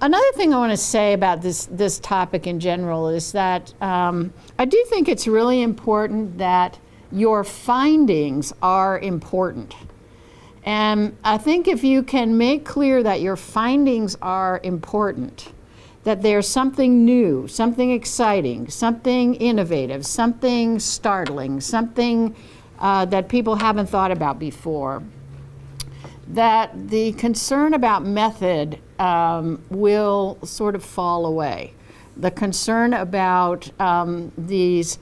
Another thing I want to say about this topic in general is that I do think it's really important that your findings are important. And I think if you can make clear that your findings are important, that there's something new, something exciting, something innovative, something startling, something that people haven't thought about before, that the concern about method will sort of fall away. The concern about these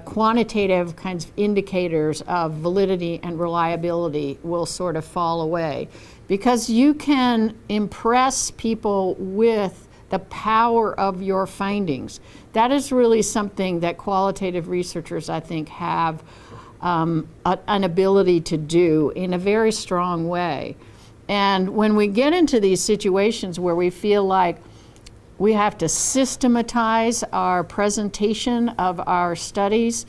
quantitative kinds of indicators of validity and reliability will sort of fall away, because you can impress people with the power of your findings. That is really something that qualitative researchers, I think, have an ability to do in a very strong way. And when we get into these situations where we feel like we have to systematize our presentation of our studies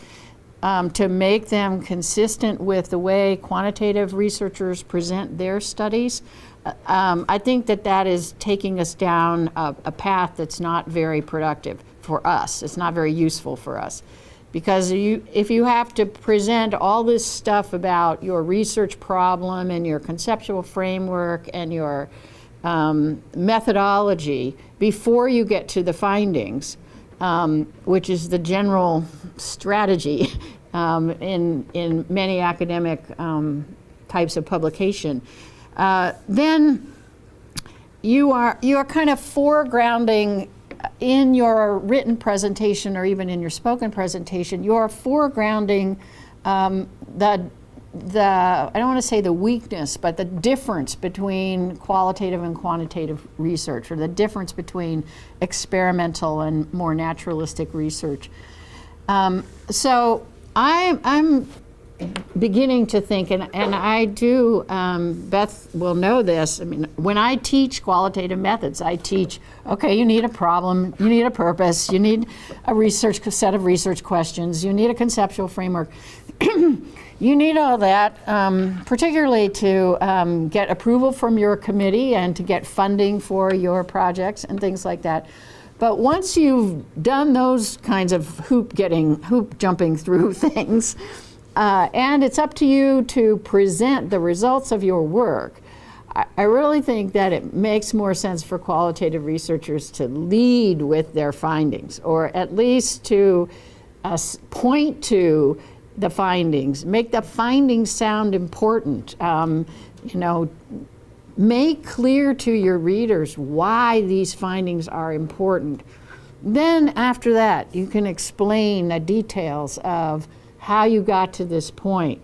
to make them consistent with the way quantitative researchers present their studies, I think that is taking us down a path that's not very productive for us. It's not very useful for us. Because if you have to present all this stuff about your research problem and your conceptual framework and your methodology before you get to the findings, which is the general strategy in many academic types of publication, then you are kind of foregrounding in your written presentation or even in your spoken presentation. You're foregrounding the I don't want to say the weakness, but the difference between qualitative and quantitative research, or the difference between experimental and more naturalistic research. So I'm beginning to think, and I do, Beth will know this, I mean, when I teach qualitative methods, I teach, okay, you need a problem, you need a purpose, you need a set of research questions, you need a conceptual framework. You need all that, particularly to get approval from your committee and to get funding for your projects and things like that. But once you've done those kinds of hoop jumping through things, and it's up to you to present the results of your work, I really think that it makes more sense for qualitative researchers to lead with their findings, or at least to point to the findings, make the findings sound important. Make clear to your readers why these findings are important. Then after that, you can explain the details of how you got to this point.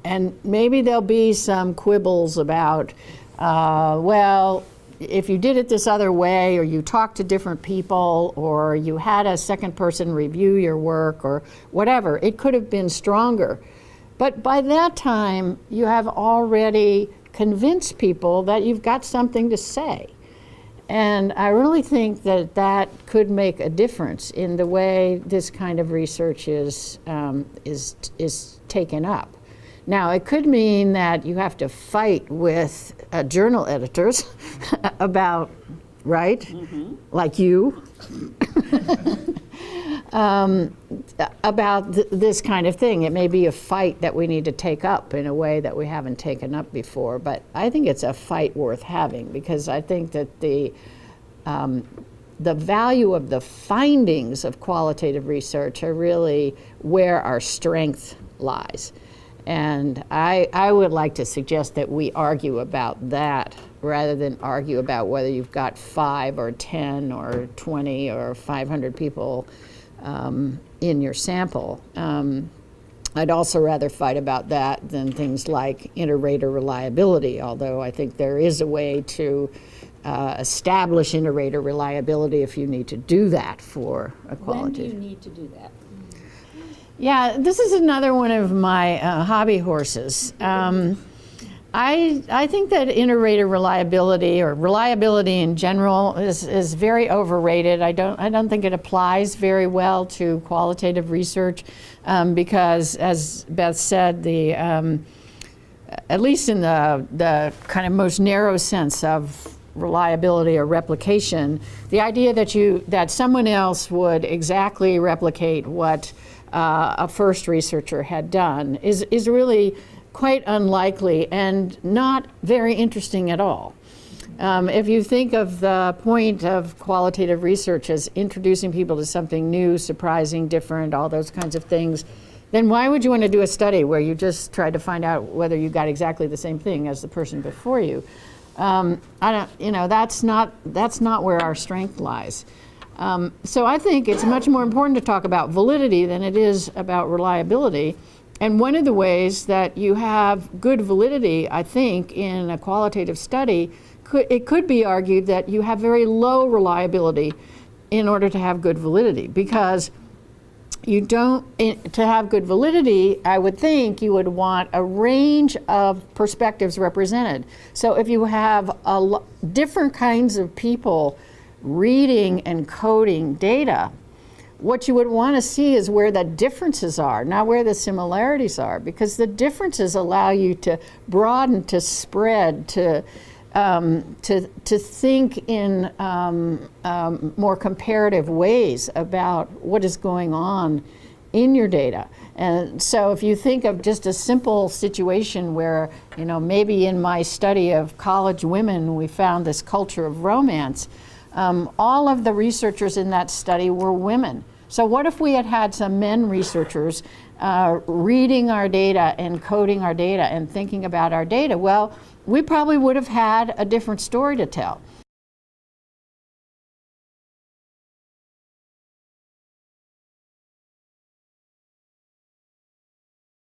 And maybe there'll be some quibbles about, well, if you did it this other way, or you talked to different people, or you had a second person review your work, or whatever, it could have been stronger. But by that time, you have already convinced people that you've got something to say. And I really think that could make a difference in the way this kind of research is taken up. Now, it could mean that you have to fight with journal editors about, right? Mm-hmm. Like you, about this kind of thing. It may be a fight that we need to take up in a way that we haven't taken up before, but I think it's a fight worth having, because I think that the value of the findings of qualitative research are really where our strength lies. And I would like to suggest that we argue about that rather than argue about whether you've got 5 or 10 or 20 or 500 people in your sample. I'd also rather fight about that than things like inter-rater reliability, although I think there is a way to establish inter-rater reliability if you need to do that for a qualitative. When do you need to do that? Yeah, this is another one of my hobby horses. I think that inter-rater reliability, or reliability in general, is very overrated. I don't think it applies very well to qualitative research because, as Beth said, at least in the kind of most narrow sense of reliability or replication, the idea that someone else would exactly replicate what a first researcher had done is really quite unlikely and not very interesting at all. If you think of the point of qualitative research as introducing people to something new, surprising, different, all those kinds of things, then why would you want to do a study where you just try to find out whether you got exactly the same thing as the person before you? That's not where our strength lies. So I think it's much more important to talk about validity than it is about reliability. And one of the ways that you have good validity, I think, in a qualitative study, it could be argued that you have very low reliability in order to have good validity, because you don't, to have good validity, I would think you would want a range of perspectives represented. So if you have different kinds of people reading and coding data, what you would want to see is where the differences are, not where the similarities are, because the differences allow you to broaden, to spread, to think in more comparative ways about what is going on in your data. And so if you think of just a simple situation where, maybe in my study of college women, we found this culture of romance, all of the researchers in that study were women. So what if we had had some men researchers reading our data and coding our data and thinking about our data? Well, we probably would have had a different story to tell.